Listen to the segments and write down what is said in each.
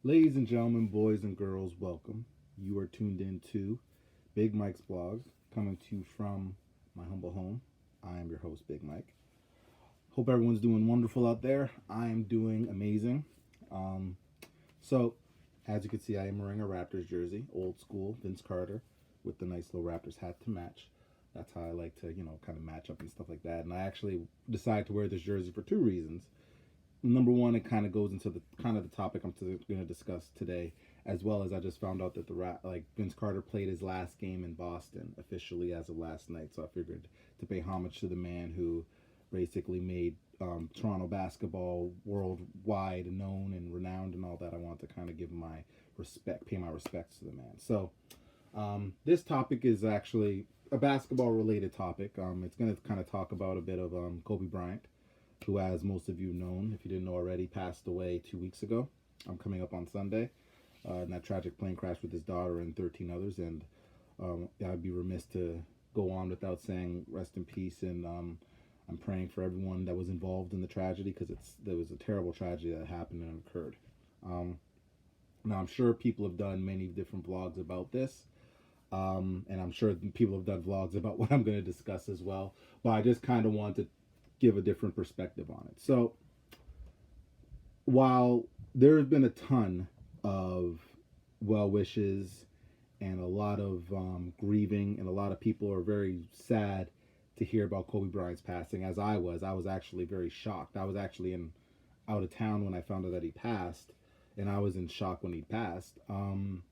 Ladies and gentlemen, boys and girls, welcome. You are tuned in to Bigmikes blog, coming to you from my humble home. I am your host, Big Mike. Hope everyone's doing wonderful out there. I am doing amazing. Um, so, as you can see, I am wearing a Raptors jersey, old school, Vince Carter, with the nice little Raptors hat to match. That's how I like to, kind of match up and stuff like that. And I actually decided to wear this jersey for two reasons. Number one, it kind of goes into the topic I'm going to discuss today, as well as I just found out that Vince Carter played his last game in Boston officially as of last night. So I figured to pay homage to the man who basically made Toronto basketball worldwide known and renowned and all that. I want to kind of pay my respects to the man. So this topic is actually a basketball related topic. It's going to kind of talk about a bit of Kobe Bryant, who, as most of you known, if you didn't know already, passed away 2 weeks ago. I'm coming up on Sunday in that tragic plane crash with his daughter and 13 others. And I'd be remiss to go on without saying rest in peace. And I'm praying for everyone that was involved in the tragedy, because there was a terrible tragedy that happened and occurred. Now, I'm sure people have done many different vlogs about this. And I'm sure people have done vlogs about what I'm going to discuss as well. But I just kind of want to give a different perspective on it. So while there has been a ton of well wishes and a lot of grieving, and a lot of people are very sad to hear about Kobe Bryant's passing, as I was actually very shocked. I was actually out of town when I found out that he passed, and I was in shock when he passed. And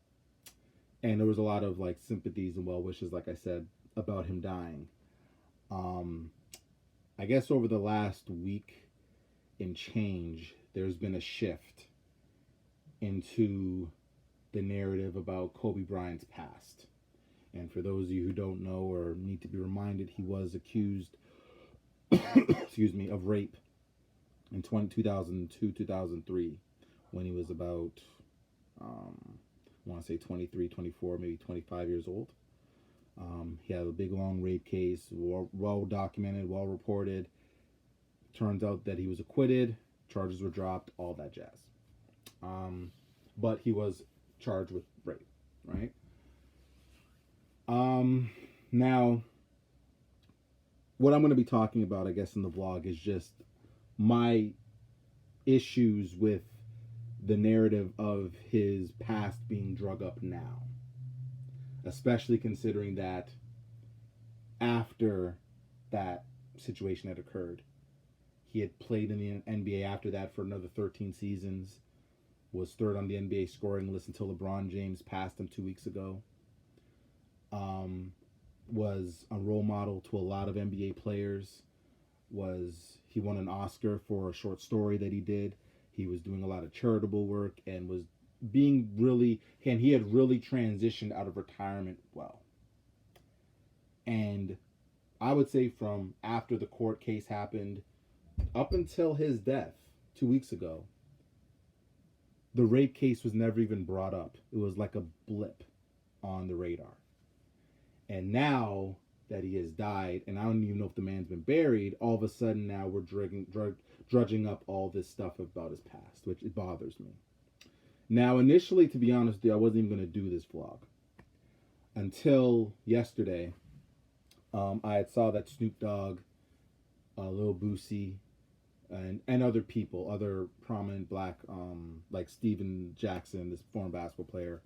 there was a lot of sympathies and well wishes, like I said, about him dying. I guess over the last week and change, there's been a shift into the narrative about Kobe Bryant's past. And for those of you who don't know or need to be reminded, he was accused, excuse me, of rape in 2002, 2003, when he was about, I want to say 23, 24, maybe 25 years old. He had a big, long rape case, well documented, well reported. Turns out that he was acquitted, charges were dropped, all that jazz. But he was charged with rape, right? Now, what I'm going to be talking about, I guess, in the vlog is just my issues with the narrative of his past being drug up now. Especially considering that after that situation had occurred, he had played in the NBA after that for another 13 seasons, was third on the NBA scoring list until LeBron James passed him 2 weeks ago, was a role model to a lot of NBA players, he won an Oscar for a short story that he did. He was doing a lot of charitable work and he had really transitioned out of retirement well. And I would say from after the court case happened up until his death 2 weeks ago, the rape case was never even brought up. It was like a blip on the radar. And now that he has died, and I don't even know if the man's been buried, all of a sudden now we're drudging up all this stuff about his past, which it bothers me. Now, initially, to be honest with you, I wasn't even going to do this vlog. Until yesterday, I had saw that Snoop Dogg, Lil Boosie, and other people, other prominent black, like Steven Jackson, this former basketball player,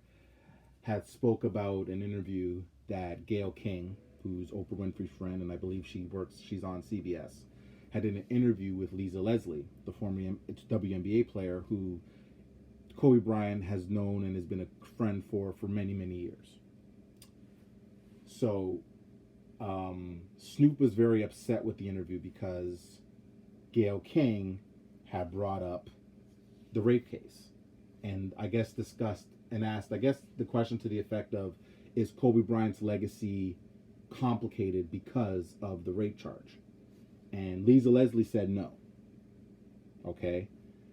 had spoke about an interview that Gayle King, who's Oprah Winfrey's friend, and I believe she's on CBS, had an interview with Lisa Leslie, the former WNBA player who Kobe Bryant has known and has been a friend for many, many years. So Snoop was very upset with the interview because Gayle King had brought up the rape case, and I guess discussed and asked, I guess the question to the effect of, is Kobe Bryant's legacy complicated because of the rape charge? And Lisa Leslie said no. Okay.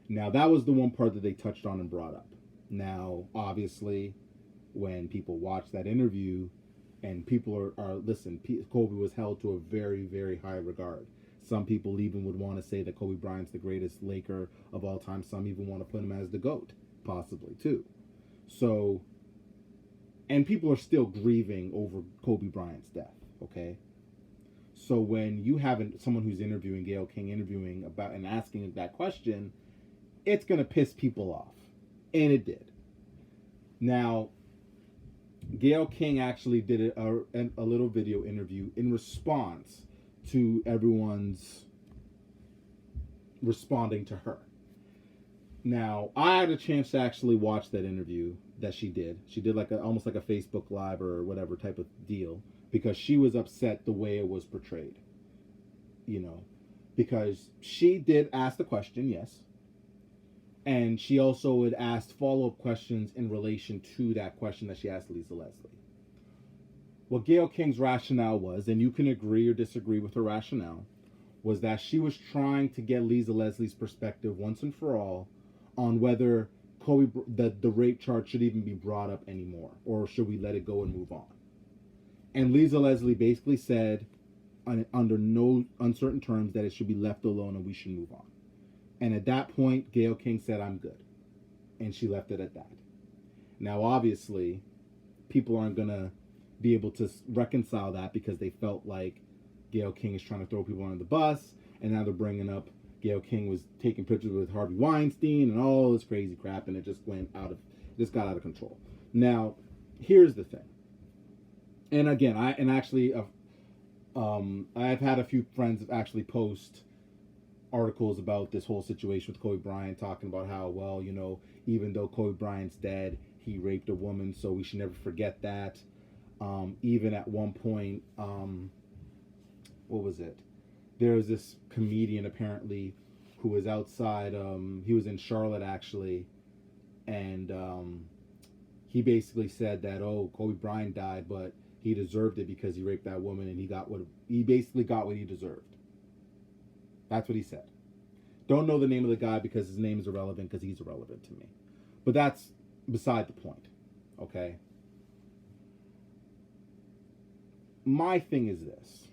Now, that was the one part that they touched on and brought up. Now, obviously, when people watch that interview, and people are listen, Kobe was held to a very, very high regard. Some people even would want to say that Kobe Bryant's the greatest Laker of all time. Some even want to put him as the GOAT. possibly too. So, and people are still grieving over Kobe Bryant's death. Okay, so when you have someone who's interviewing Gayle King, interviewing about and asking that question, it's gonna piss people off, and it did. Now, Gayle King actually did a little video interview in response to everyone's responding to her. Now, I had a chance to actually watch that interview that she did. She did like almost like a Facebook Live or whatever type of deal because she was upset the way it was portrayed. You know, because she did ask the question, yes. And she also had asked follow-up questions in relation to that question that she asked Lisa Leslie. What Gayle King's rationale was, and you can agree or disagree with her rationale, was that she was trying to get Lisa Leslie's perspective once and for all on whether the rape charge should even be brought up anymore, or should we let it go and move on. And Lisa Leslie basically said, under no uncertain terms, that it should be left alone and we should move on. And at that point, Gayle King said, I'm good. And she left it at that. Now, obviously, people aren't going to be able to reconcile that because they felt like Gayle King is trying to throw people under the bus. And now they're bringing up Gayle King was taking pictures with Harvey Weinstein and all this crazy crap. And it just got out of control. Now, here's the thing. And again, I've had a few friends actually post articles about this whole situation with Kobe Bryant, talking about how, well, you know, even though Kobe Bryant's dead, he raped a woman, so we should never forget that. Even at one point, what was it? There was this comedian apparently who was outside. He was in Charlotte actually, and he basically said that, oh, Kobe Bryant died, but he deserved it because he raped that woman, and he basically got what he deserved. That's what he said. Don't know the name of the guy because his name is irrelevant because he's irrelevant to me. But that's beside the point, okay? My thing is this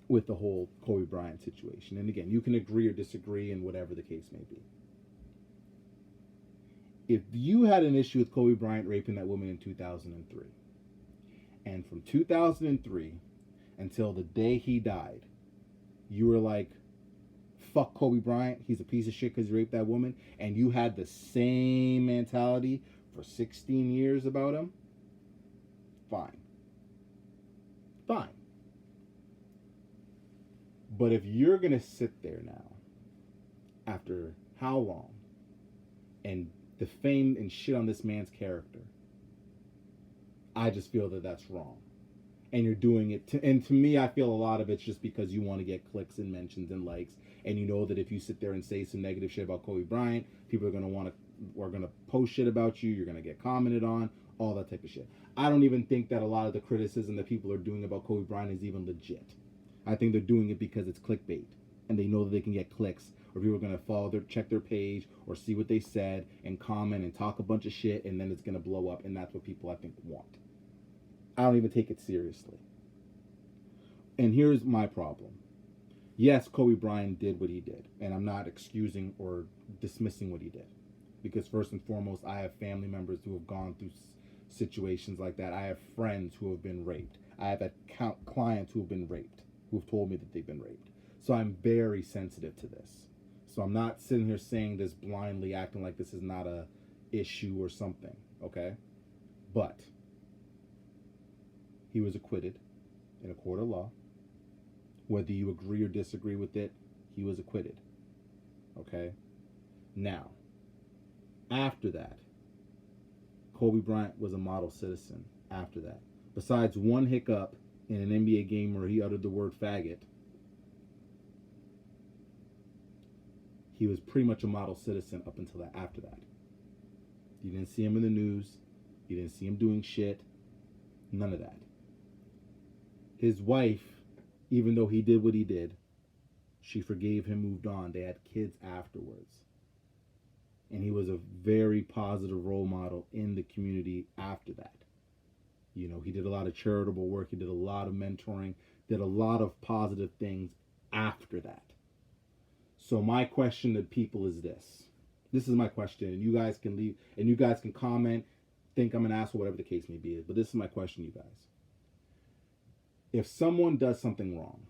with the whole Kobe Bryant situation. And again, you can agree or disagree and whatever the case may be. If you had an issue with Kobe Bryant raping that woman in 2003, and from 2003 until the day he died, you were like, fuck Kobe Bryant, he's a piece of shit because he raped that woman, and you had the same mentality for 16 years about him, fine. But if you're going to sit there now, after how long, and defame and shit on this man's character, I just feel that that's wrong. And you're doing it and to me, I feel a lot of it's just because you want to get clicks and mentions and likes, and you know that if you sit there and say some negative shit about Kobe Bryant, people are going to post shit about you, you're going to get commented on, all that type of shit. I don't even think that a lot of the criticism that people are doing about Kobe Bryant is even legit. I think they're doing it because it's clickbait, and they know that they can get clicks, or people are going to check their page, or see what they said, and comment, and talk a bunch of shit, and then it's going to blow up, and that's what people, I think, want. I don't even take it seriously. And here's my problem. Yes, Kobe Bryant did what he did, and I'm not excusing or dismissing what he did. Because first and foremost, I have family members who have gone through situations like that. I have friends who have been raped. I have had clients who have been raped, who have told me that they've been raped. So I'm very sensitive to this. So I'm not sitting here saying this blindly, acting like this is not a issue or something, okay? But he was acquitted in a court of law. Whether you agree or disagree with it, he was acquitted. Okay? Now, after that, Kobe Bryant was a model citizen after that. Besides one hiccup in an NBA game where he uttered the word faggot, he was pretty much a model citizen up until that. After that, you didn't see him in the news. You didn't see him doing shit. None of that. His wife, even though he did what he did, she forgave him, moved on. They had kids afterwards. And he was a very positive role model in the community after that. You know, he did a lot of charitable work. He did a lot of mentoring, did a lot of positive things after that. So my question to people is this, This is my question, and you guys can leave, and you guys can comment, think I'm an asshole, whatever the case may be. But this is my question, you guys. If someone does something wrong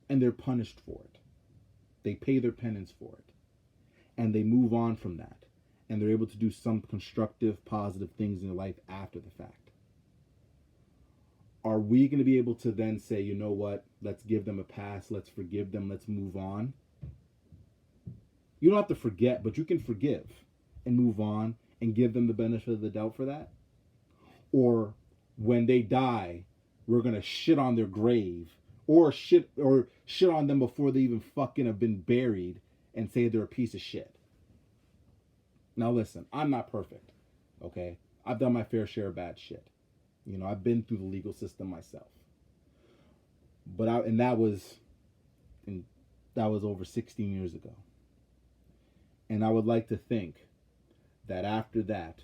and they're punished for it, they pay their penance for it, and they move on from that, and they're able to do some constructive, positive things in their life after the fact, are we going to be able to then say, you know what, let's give them a pass, let's forgive them, let's move on? You don't have to forget, but you can forgive and move on and give them the benefit of the doubt for that. Or when they die, we're going to shit on their grave or shit on them before they even fucking have been buried and say they're a piece of shit. Now listen, I'm not perfect, okay? I've done my fair share of bad shit. You know, I've been through the legal system myself. But that was over 16 years ago. And I would like to think that after that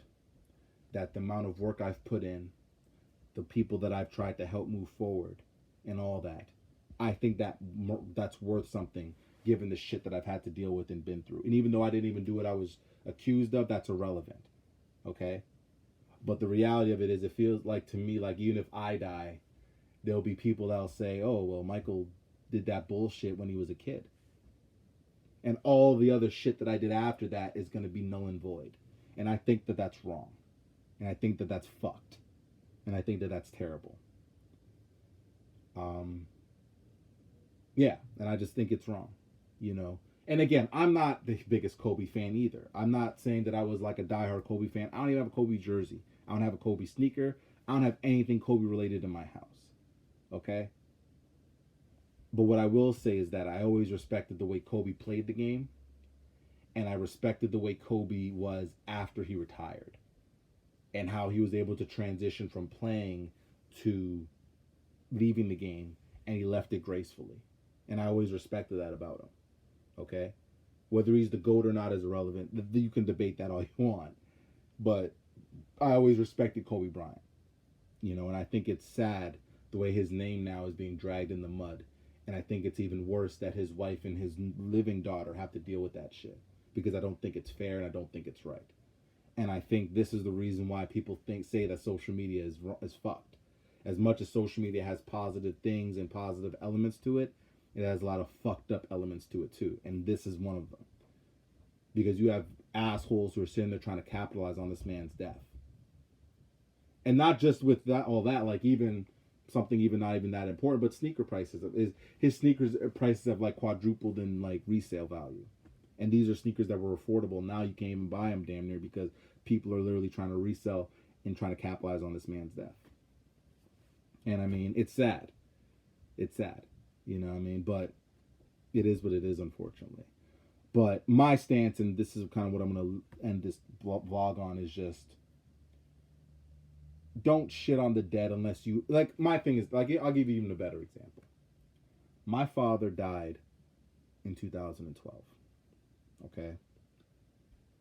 the amount of work I've put in, the people that I've tried to help move forward and all that, I think that's worth something given the shit that I've had to deal with and been through. And even though I didn't even do what I was accused of, that's irrelevant. Okay? But the reality of it is, it feels like to me, like even if I die, there'll be people that'll say, oh, well, Michael did that bullshit when he was a kid. And all the other shit that I did after that is going to be null and void. And I think that that's wrong. And I think that that's fucked. And I think that that's terrible. Yeah, and I just think it's wrong, you know. And again, I'm not the biggest Kobe fan either. I'm not saying that I was like a diehard Kobe fan. I don't even have a Kobe jersey. I don't have a Kobe sneaker. I don't have anything Kobe related in my house. Okay? But what I will say is that I always respected the way Kobe played the game. And I respected the way Kobe was after he retired. And how he was able to transition from playing to leaving the game. And he left it gracefully. And I always respected that about him. Okay? Whether he's the GOAT or not is irrelevant. You can debate that all you want. But I always respected Kobe Bryant. You know, and I think it's sad the way his name now is being dragged in the mud. And I think it's even worse that his wife and his living daughter have to deal with that shit. Because I don't think it's fair and I don't think it's right. And I think this is the reason why people say that social media is fucked. As much as social media has positive things and positive elements to it, it has a lot of fucked up elements to it too. And this is one of them. Because you have assholes who are sitting there trying to capitalize on this man's death. And not just with that, all that, like even something even not even that important, but sneaker prices. His sneakers prices have like quadrupled in like resale value. And these are sneakers that were affordable. Now you can't even buy them damn near because people are literally trying to resell and trying to capitalize on this man's death. And I mean, it's sad. It's sad. You know what I mean? But it is what it is, unfortunately. But my stance, and this is kind of what I'm going to end this vlog on, is just don't shit on the dead unless you... Like, my thing is, like, I'll give you even a better example. My father died in 2012. Okay?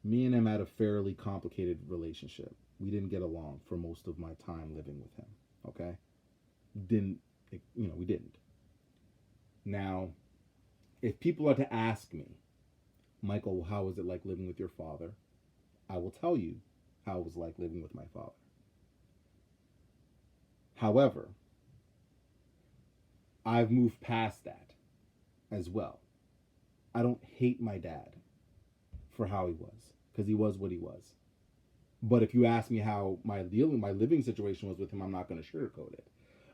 Me and him had a fairly complicated relationship. We didn't get along for most of my time living with him. Okay? We didn't. Now, if people are to ask me, Michael, how was it like living with your father? I will tell you how it was like living with my father. However, I've moved past that as well. I don't hate my dad for how he was, because he was what he was. But if you ask me how my living situation was with him, I'm not going to sugarcoat it.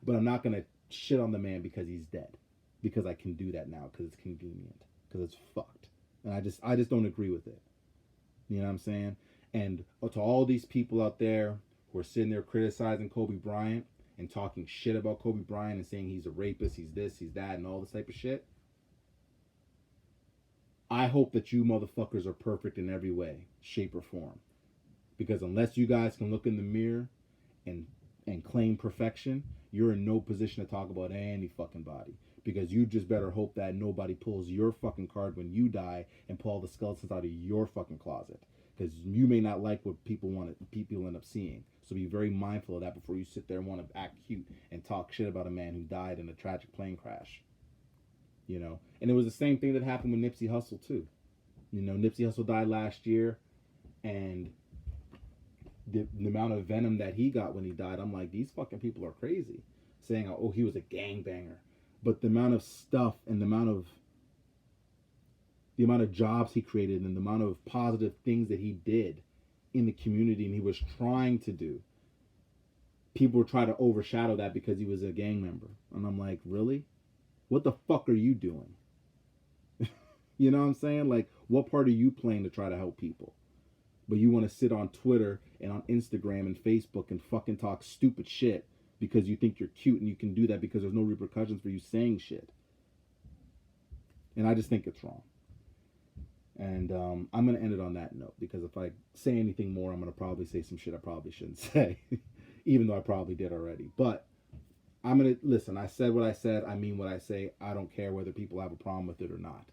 But I'm not going to shit on the man because he's dead. Because I can do that now, because it's convenient, because it's fucked. And I just don't agree with it. You know what I'm saying? And to all these people out there who are sitting there criticizing Kobe Bryant and talking shit about Kobe Bryant and saying he's a rapist, he's this, he's that, and all this type of shit, I hope that you motherfuckers are perfect in every way, shape, or form. Because unless you guys can look in the mirror and claim perfection, you're in no position to talk about any fucking body. Because you just better hope that nobody pulls your fucking card when you die and pull all the skeletons out of your fucking closet. Because you may not like what people end up seeing. So be very mindful of that before you sit there and want to act cute and talk shit about a man who died in a tragic plane crash. You know? And it was the same thing that happened with Nipsey Hussle too. You know, Nipsey Hussle died last year, and the amount of venom that he got when he died, I'm like, these fucking people are crazy, saying, oh, he was a gangbanger. But the amount of stuff and the amount of jobs he created and the amount of positive things that he did in the community and he was trying to do, people were trying to overshadow that because he was a gang member. And I'm like, really? What the fuck are you doing? You know what I'm saying? Like, what part are you playing to try to help people? But you want to sit on Twitter and on Instagram and Facebook and fucking talk stupid shit because you think you're cute and you can do that because there's no repercussions for you saying shit. And I just think it's wrong. And I'm going to end it on that note, because if I say anything more, I'm going to probably say some shit I probably shouldn't say, even though I probably did already. But I'm going to, listen, I said what I said. I mean what I say. I don't care whether people have a problem with it or not,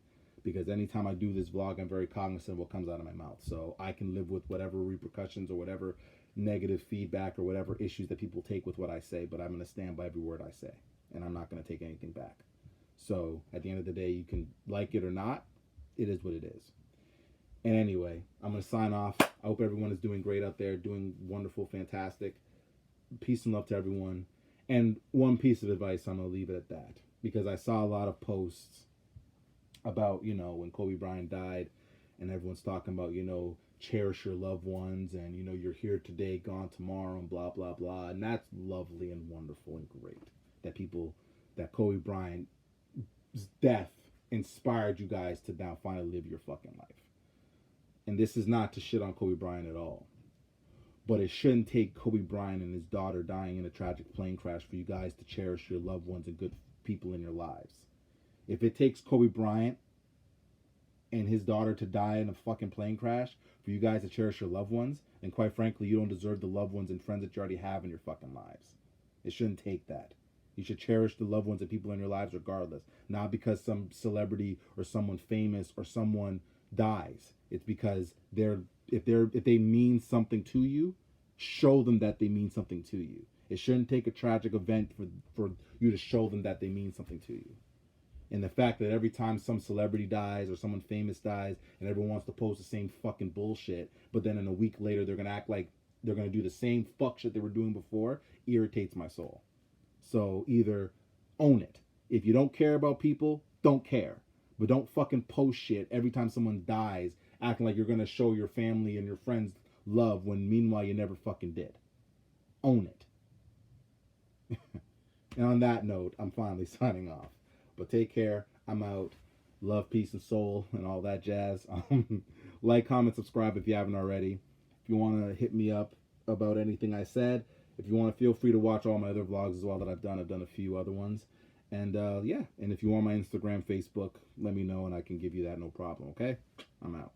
because anytime I do this vlog, I'm very cognizant of what comes out of my mouth. So I can live with whatever repercussions or whatever negative feedback or whatever issues that people take with what I say, but I'm going to stand by every word I say, and I'm not going to take anything back. So at the end of the day, you can like it or not. It is what it is. And anyway, I'm going to sign off. I hope everyone is doing great out there, doing wonderful, fantastic. Peace and love to everyone. And one piece of advice, I'm going to leave it at that, because I saw a lot of posts about, you know, when Kobe Bryant died, and everyone's talking about, you know, cherish your loved ones, and, you know, you're here today, gone tomorrow, and blah, blah, blah. And that's lovely and wonderful and great that Kobe Bryant's death inspired you guys to now finally live your fucking life. And this is not to shit on Kobe Bryant at all, but it shouldn't take Kobe Bryant and his daughter dying in a tragic plane crash for you guys to cherish your loved ones and good people in your lives. If it takes Kobe Bryant and his daughter to die in a fucking plane crash for you guys to cherish your loved ones, then quite frankly, you don't deserve the loved ones and friends that you already have in your fucking lives. It shouldn't take that. You should cherish the loved ones and people in your lives regardless. Not because some celebrity or someone famous or someone dies. It's because if they mean something to you, show them that they mean something to you. It shouldn't take a tragic event for you to show them that they mean something to you. And the fact that every time some celebrity dies or someone famous dies and everyone wants to post the same fucking bullshit, but then in a week later they're going to act like they're going to do the same fuck shit they were doing before, irritates my soul. So either own it. If you don't care about people, don't care. But don't fucking post shit every time someone dies, acting like you're going to show your family and your friends love when meanwhile you never fucking did. Own it. And on that note, I'm finally signing off. But take care. I'm out. Love, peace, and soul, and all that jazz. Like, comment, subscribe if you haven't already. If you want to hit me up about anything I said, if you want to, feel free to watch all my other vlogs as well that I've done. I've done a few other ones. And yeah, and if you want my Instagram, Facebook, let me know and I can give you that, no problem, okay? I'm out.